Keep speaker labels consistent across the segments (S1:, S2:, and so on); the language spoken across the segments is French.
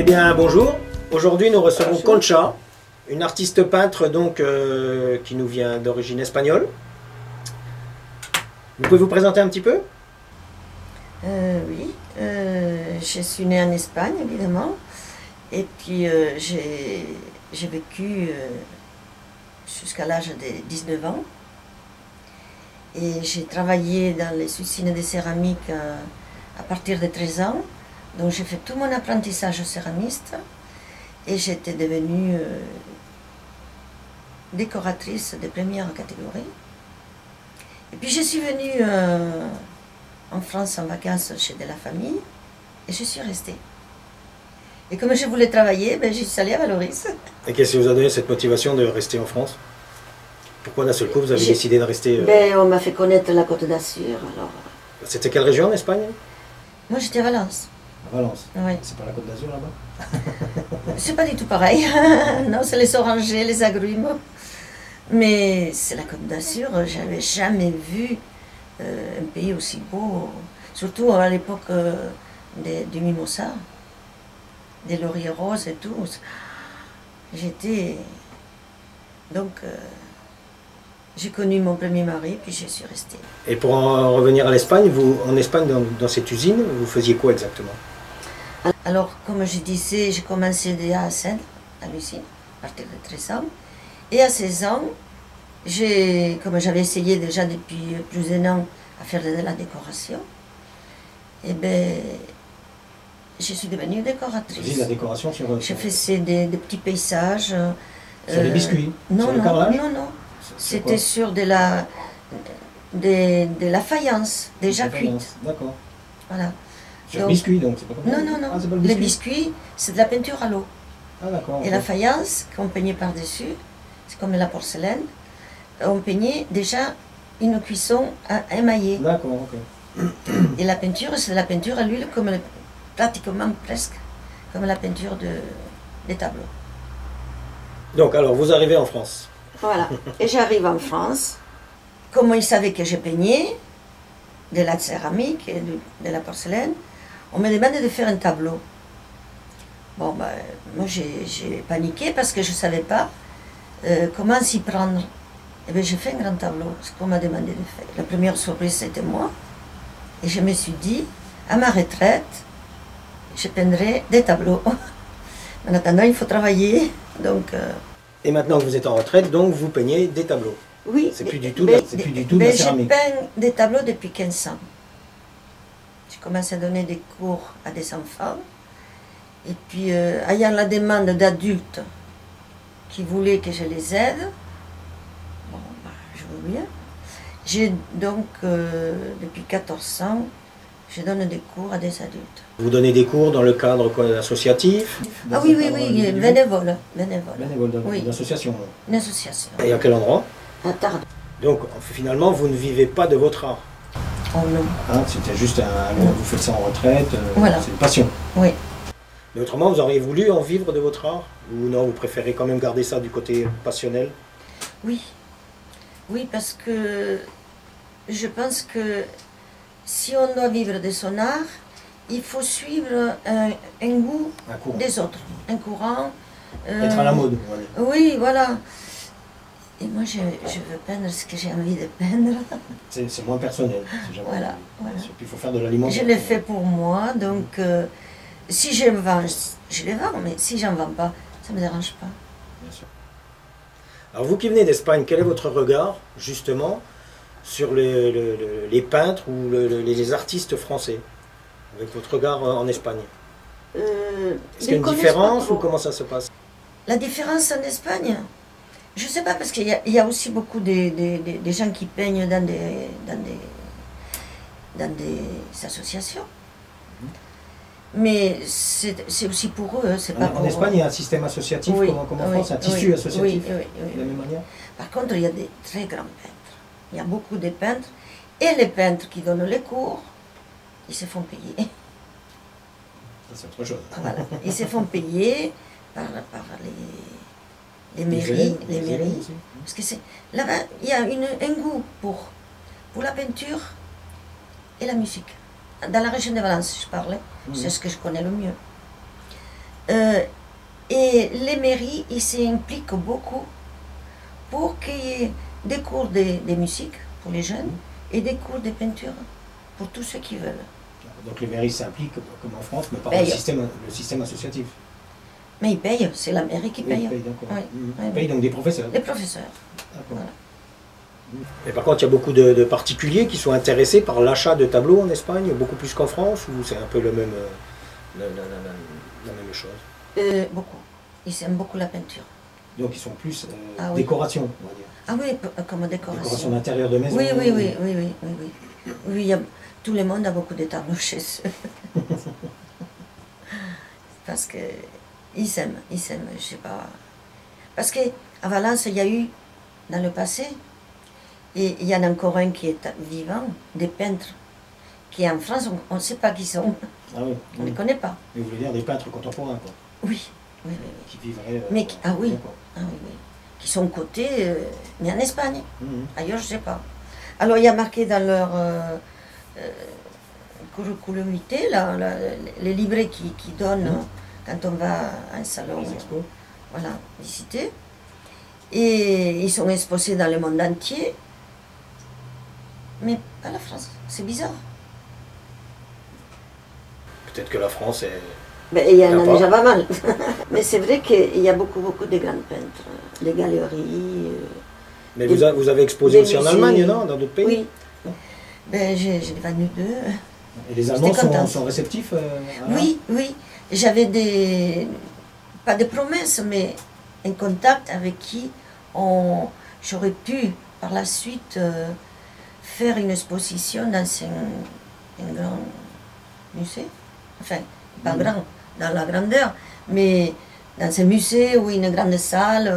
S1: Eh bien bonjour, aujourd'hui nous recevons Concha, une artiste peintre donc qui nous vient d'origine espagnole. Vous pouvez vous présenter un petit peu?
S2: Oui, je suis née en Espagne évidemment, et puis j'ai vécu jusqu'à l'âge de 19 ans, et j'ai travaillé dans les usines de céramique à partir de 13 ans, donc j'ai fait tout mon apprentissage céramiste, et j'étais devenue décoratrice de première catégorie. Et puis je suis venue en France en vacances chez de la famille, et je suis restée. Et comme je voulais travailler, ben, je suis allée à Valoris.
S1: Et qu'est-ce qui vous a donné cette motivation de rester en France? Pourquoi d'un seul coup vous avez décidé de rester
S2: Ben, on m'a fait connaître la Côte d'Azur, alors...
S1: C'était quelle région en Espagne?
S2: Moi j'étais à Valence.
S1: À Valence.
S2: Oui.
S1: C'est pas la Côte d'Azur là-bas?
S2: C'est pas du tout pareil. Non, c'est les orangers, les agrumes. Mais c'est la Côte d'Azur, j'avais jamais vu un pays aussi beau, surtout à l'époque du mimosa, des lauriers roses et tout. J'étais... Donc, j'ai connu mon premier mari, puis je suis restée.
S1: Et pour en revenir à l'Espagne, vous, en Espagne, dans cette usine, vous faisiez quoi exactement?
S2: Alors, comme je disais, j'ai commencé de A à Z, à l'usine, à partir de 13 ans. Et à 16 ans, comme j'avais essayé déjà depuis plus d'un an à faire de la décoration, et ben, je suis devenue décoratrice.
S1: Vous faisiez la décoration sur...
S2: Je faisais des petits paysages.
S1: Sur les biscuits?
S2: Non,
S1: sur le
S2: non,
S1: carrelage?
S2: non, non. C'était sur de la faïence, déjà cuite.
S1: D'accord.
S2: Voilà.
S1: Sur le biscuit, donc c'est pas comme ça?
S2: Non, non, non.
S1: Ah, c'est pas le
S2: Les
S1: biscuit?
S2: biscuits, c'est de la peinture à l'eau.
S1: Ah, d'accord.
S2: Et la faïence qu'on peignait par-dessus, c'est comme la porcelaine, on peignait déjà une cuisson émaillée.
S1: D'accord, ok.
S2: Et la peinture, c'est de la peinture à l'huile, pratiquement presque comme la peinture des tableaux.
S1: Donc, alors, vous arrivez en France.
S2: Voilà. Et j'arrive en France. Comme ils savaient que je peignais de la céramique et de la porcelaine, on me demandait de faire un tableau. Bon, ben, moi j'ai paniqué parce que je ne savais pas comment s'y prendre. Et bien j'ai fait un grand tableau, ce qu'on m'a demandé de faire. La première surprise c'était moi. Et je me suis dit, à ma retraite, je peindrai des tableaux. En attendant, il faut travailler. Donc,
S1: Et maintenant que vous êtes en retraite, donc vous peignez des tableaux.
S2: oui.
S1: C'est plus du tout de la céramique.
S2: J'ai peint des tableaux depuis 15 ans. J'ai commencé à donner des cours à des enfants. Et puis, ayant la demande d'adultes qui voulaient que je les aide, bon, ben, je veux bien. J'ai donc, depuis 14 ans, je donne des cours à des adultes.
S1: Vous donnez des cours dans le cadre quoi, associatif?
S2: Ah oui, oui, oui, bénévole. Bénévole,
S1: Oui. Une association.
S2: Une association.
S1: Et à quel endroit?
S2: À Tarbes.
S1: Donc, finalement, vous ne vivez pas de votre art?
S2: Oh non.
S1: Hein, c'était juste vous faites ça en retraite,
S2: voilà.
S1: C'est une passion.
S2: Oui.
S1: Mais autrement, vous auriez voulu en vivre de votre art? Ou non, vous préférez quand même garder ça du côté passionnel?
S2: Oui. Oui, parce que je pense que si on doit vivre de son art, il faut suivre un goût des autres, un courant.
S1: Être à la mode. Voilà.
S2: Oui, voilà. Et moi, je veux peindre ce que j'ai envie de peindre.
S1: C'est moins personnel.
S2: Voilà.
S1: Il faut faire de l'alimentation.
S2: Je l'ai fait pour moi, donc si je vends, je les vends, mais si j'en vends pas, ça ne me dérange pas.
S1: Bien sûr. Alors vous qui venez d'Espagne, quel est votre regard, justement, sur les peintres ou les artistes français, avec votre regard en Espagne? Est-ce qu'il y a une différence ou comment ça se passe?
S2: La différence en Espagne, je ne sais pas, parce qu'il y a aussi beaucoup des gens qui peignent dans des associations. Mais c'est aussi pour eux, c'est pas pour...
S1: En Espagne, il y a un système associatif,
S2: oui,
S1: comme en France, un tissu associatif,
S2: oui,
S1: de la même manière.
S2: Par contre, il y a des très grands peintres. Il y a beaucoup de peintres. Et les peintres qui donnent les cours, ils se font payer.
S1: Ça, c'est autre chose.
S2: Voilà. Ils se font payer par les mairies. Aussi. Parce que là-bas, il y a un goût pour la peinture et la musique. Dans la région de Valence, je parlais, c'est ce que je connais le mieux. Et les mairies, ils s'impliquent beaucoup pour qu'il y ait des cours de musique pour les jeunes et des cours de peinture pour tous ceux qui veulent.
S1: Donc les mairies s'impliquent comme en France, mais par
S2: Paye.
S1: le système associatif.
S2: Mais ils payent, c'est la mairie qui
S1: Oui,
S2: paye.
S1: ils payent, d'accord.
S2: Oui,
S1: Ils
S2: oui,
S1: payent donc des professeurs.
S2: Les professeurs.
S1: D'accord.
S2: Voilà.
S1: Et par contre, il y a beaucoup de particuliers qui sont intéressés par l'achat de tableaux en Espagne, beaucoup plus qu'en France, ou c'est un peu le même, la même chose?
S2: Beaucoup. Ils aiment beaucoup la peinture.
S1: Donc ils sont plus
S2: Ah oui.
S1: décoration, on va dire.
S2: Ah oui, comme décoration.
S1: Décoration d'intérieur de maison.
S2: Oui, oui, oui, oui, oui, oui, oui. Oui, tout le monde a beaucoup de tableaux chez eux. Parce que ils aiment, je sais pas. Parce qu'à Valence, il y a eu, dans le passé, et il y en a encore un qui est vivant, des peintres, qui en France, on ne sait pas qui sont,
S1: Ah oui.
S2: on ne les connaît pas.
S1: Mais vous voulez dire des peintres contemporains, quoi,
S2: Oui, oui, oui, oui.
S1: qui vivraient.
S2: Mais ah oui,
S1: d'accord.
S2: ah oui, oui. Qui sont cotés, mais en Espagne.
S1: Mhm.
S2: Ailleurs, je ne sais pas. Alors, il y a marqué dans leur curriculum vitae, là, les livrets qui donnent quand on va à un salon,
S1: Les expos.
S2: voilà, visiter. Et ils sont exposés dans le monde entier, mais pas la France. C'est bizarre.
S1: Peut-être que la France est.
S2: Ben, il y en a
S1: D'accord.
S2: déjà pas mal. Mais c'est vrai qu'il y a beaucoup de grands peintres, des galeries.
S1: Mais
S2: Des-
S1: vous avez exposé
S2: des
S1: aussi en
S2: musées.
S1: Allemagne, non? Dans d'autres pays?
S2: Oui. Ben, j'ai vendu 2.
S1: Et les Allemands
S2: J'étais contente.
S1: sont réceptifs à
S2: Oui, oui. J'avais pas des promesses, mais un contact avec qui j'aurais pu par la suite faire une exposition dans un grand musée. Enfin, pas grand dans la grandeur, mais dans un musée ou une grande salle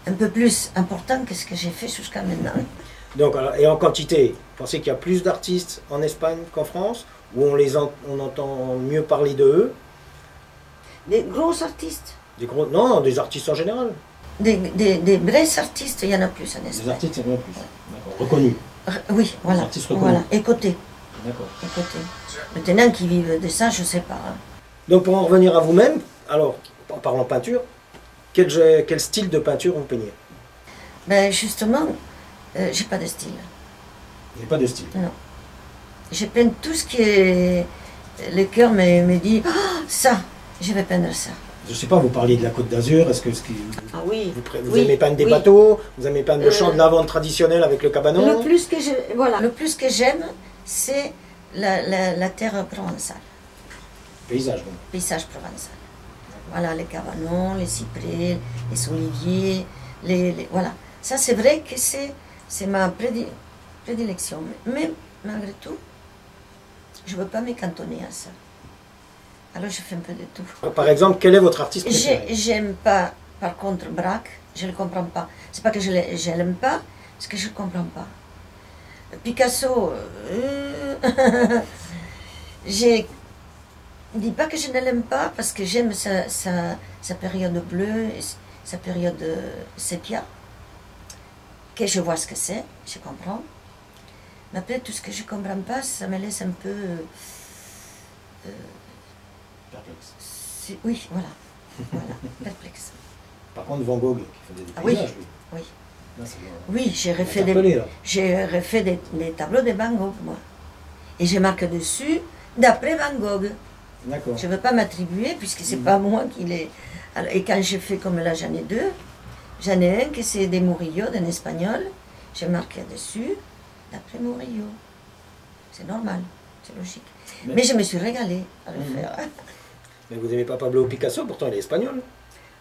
S2: un peu plus important que ce que j'ai fait jusqu'à maintenant.
S1: Donc, alors, et en quantité, vous pensez qu'il y a plus d'artistes en Espagne qu'en France, où on entend mieux parler de eux?
S2: Des gros artistes,
S1: Non, des artistes en général.
S2: des vrais artistes, il y en a plus en
S1: Des
S2: Espagne.
S1: artistes, c'est bien plus. D'accord. Reconnus.
S2: Oui, voilà.
S1: artistes reconnus.
S2: Voilà, et côté.
S1: D'accord.
S2: Maintenant qu'ils vivent de ça, je ne sais pas. Hein.
S1: Donc, pour en revenir à vous-même, alors, en parlant peinture, quel style de peinture vous peignez?
S2: Ben justement, j'ai pas de style.
S1: Vous n'avez pas de style.
S2: Non. Je peins tout ce qui est. Le cœur me dit ah, ça, je vais peindre ça.
S1: Je ne sais pas, vous parliez de la Côte d'Azur, est-ce que
S2: Ah oui.
S1: vous
S2: oui,
S1: aimez peindre des
S2: oui.
S1: bateaux, vous aimez peindre le chant de
S2: Euh,
S1: lavande traditionnel avec le cabanon?
S2: Le plus que j'aime, c'est la terre provençale,
S1: Paysage, bon.
S2: paysage provençal. Voilà, les cabanons, les cyprès, les oliviers, voilà. Ça, c'est vrai que c'est ma prédilection. Mais malgré tout, je ne veux pas me cantonner à ça. Alors, je fais un peu de tout.
S1: Par exemple, quel est votre artiste préféré?
S2: J'aime pas, par contre, Braque, je ne le comprends pas. C'est pas que je l'aime pas, c'est que je ne comprends pas. Picasso, je dis pas que je ne l'aime pas, parce que j'aime sa période bleue, et sa période sépia, que je vois ce que c'est, je comprends. Mais après, tout ce que je ne comprends pas, ça me laisse un peu...
S1: Perplexe.
S2: Oui, voilà. Voilà, perplexe.
S1: Par contre, Van Gogh, qui faisait des
S2: Ah oui,
S1: paysages, lui.
S2: oui.
S1: Là, ça doit
S2: Oui, j'ai refait
S1: interpeller, là.
S2: des tableaux de Van Gogh, moi. Et je marque dessus, d'après Van Gogh.
S1: D'accord.
S2: Je ne veux pas m'attribuer, puisque c'est pas moi qui l'ai... Alors, et quand je fais comme là, j'en ai 2. J'en ai un qui c'est des Murillo, d'un espagnol. J'ai marqué dessus, d'après Murillo. C'est normal, c'est logique. Mais je me suis régalée à le faire.
S1: Mais vous n'aimez pas Pablo Picasso, pourtant il est espagnol.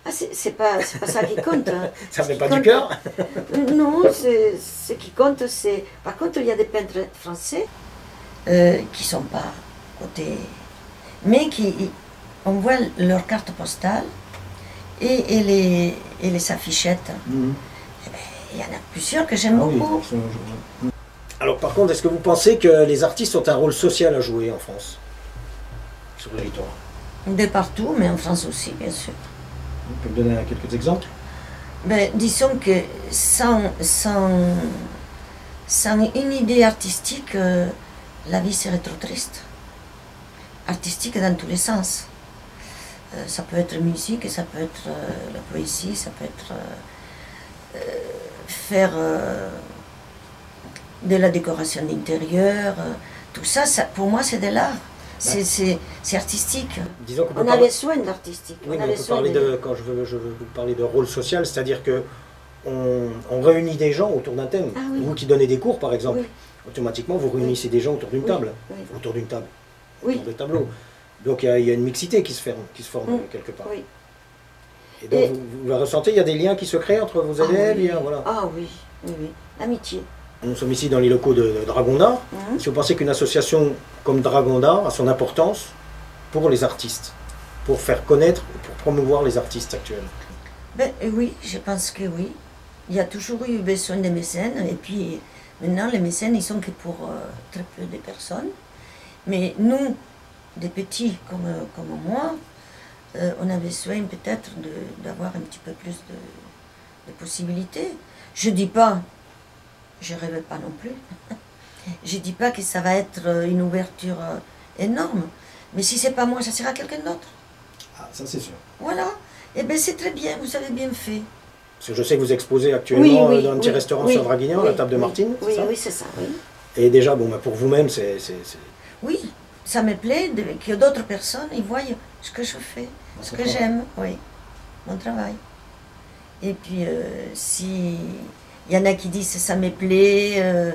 S2: Ah, c'est pas ça qui compte. Hein.
S1: Ça
S2: Ce
S1: fait
S2: qui
S1: pas du
S2: compte-
S1: cœur?
S2: Non, ce qui compte, c'est... Par contre, il y a des peintres français qui sont pas cotés, mais on voit leurs cartes postales et les affichettes.
S1: Mhm.
S2: Eh ben, il y en a plusieurs que j'aime
S1: Ah oui,
S2: beaucoup.
S1: Alors par contre, est-ce que vous pensez que les artistes ont un rôle social à jouer en France? Sur le territoire.
S2: De partout, mais en France aussi, bien sûr.
S1: Vous pouvez me donner quelques exemples?
S2: Ben, disons que sans une idée artistique, la vie serait trop triste. Artistique dans tous les sens. Ça peut être musique, ça peut être la poésie, ça peut être faire de la décoration d'intérieur. Tout ça, pour moi, c'est de l'art. C'est artistique.
S1: Disons qu'on
S2: On avait soin d'artistique.
S1: Oui, mais on peut parler quand je veux vous parler de rôle social, c'est-à-dire que on réunit des gens autour d'un thème.
S2: Ah, oui.
S1: Vous qui donnez des cours, par exemple,
S2: Oui.
S1: automatiquement, vous réunissez des gens autour d'une table.
S2: Oui.
S1: Autour d'une table.
S2: Oui.
S1: Autour de tableaux. Donc il y a une mixité qui se forme quelque part.
S2: Oui.
S1: Et donc vous le ressentez, il y a des liens qui se créent entre vos élèves.
S2: Oui.
S1: Voilà.
S2: Ah oui, oui, oui. L'amitié.
S1: Nous sommes ici dans les locaux de Dragon d'Art. Si vous pensez qu'une association comme Dragon d'Art a son importance pour les artistes, pour faire connaître, pour promouvoir les artistes actuels.
S2: Ben, oui, je pense que oui. Il y a toujours eu besoin de mécènes, et puis maintenant les mécènes ils sont que pour très peu de personnes. Mais nous, des petits comme moi, on a besoin peut-être d'avoir un petit peu plus de possibilités. Je dis pas, je rêve pas non plus, je dis pas que ça va être une ouverture énorme, mais si c'est pas moi, ça sera quelqu'un d'autre.
S1: Ah, ça c'est sûr.
S2: Voilà, et bien c'est très bien, vous avez bien fait.
S1: Parce que je sais que vous exposez actuellement dans un petit
S2: oui,
S1: restaurant
S2: oui,
S1: sur Draguignan,
S2: oui,
S1: la table de Martine,
S2: oui,
S1: c'est ça?
S2: oui, c'est ça, oui.
S1: Et déjà, bon, bah, pour vous-même, c'est...
S2: Oui, ça me plaît que d'autres personnes ils voient ce que je fais, ce que j'aime, oui, mon travail. Et puis, si il y en a qui disent ça me plaît,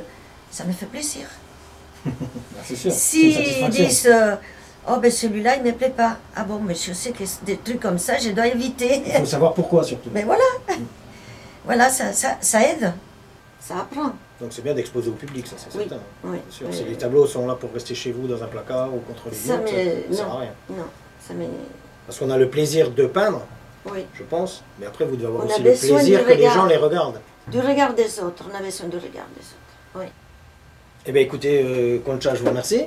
S2: ça me fait plaisir.
S1: C'est sûr.
S2: S'ils disent oh ben celui-là il me plaît pas, ah bon, mais je sais que des trucs comme ça je dois éviter.
S1: Il faut savoir pourquoi surtout.
S2: Mais voilà, voilà, ça aide, ça apprend.
S1: Donc c'est bien d'exposer au public, ça c'est certain.
S2: Oui,
S1: Bien sûr. Si les tableaux sont là pour rester chez vous dans un placard ou contre les murs, ça ne sert à rien.
S2: Non, ça me...
S1: Parce qu'on a le plaisir de peindre,
S2: oui.
S1: je pense, mais après vous devez avoir
S2: On
S1: aussi
S2: a
S1: le
S2: besoin
S1: plaisir
S2: du
S1: que les
S2: regard.
S1: gens les regardent.
S2: Du regard des autres, on a besoin du regard des autres, oui.
S1: Eh bien écoutez, Concha, je vous remercie.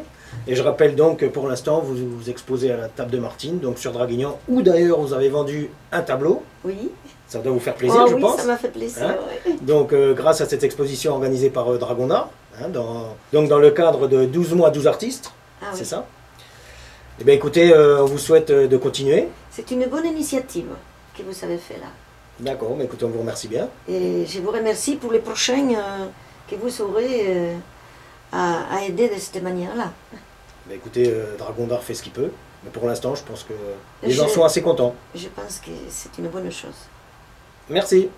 S1: Et je rappelle donc que pour l'instant, vous vous exposez à la table de Martine, donc sur Draguignan, où d'ailleurs vous avez vendu un tableau.
S2: Oui.
S1: Ça doit vous faire plaisir, je
S2: oui,
S1: pense.
S2: Ça m'a fait plaisir,
S1: Hein?
S2: oui.
S1: Donc grâce à cette exposition organisée par Dragon d'Art, donc dans le cadre de 12 mois, 12 artistes, c'est ça. Eh bien écoutez, on vous souhaite de continuer.
S2: C'est une bonne initiative que vous avez fait là.
S1: D'accord, mais écoutez, on vous remercie bien.
S2: Et je vous remercie pour les prochains que vous aurez à aider de cette manière-là.
S1: Ben écoutez, Dragon d'Art fait ce qu'il peut, mais pour l'instant, je pense que les gens sont assez contents.
S2: Je pense que c'est une bonne chose.
S1: Merci.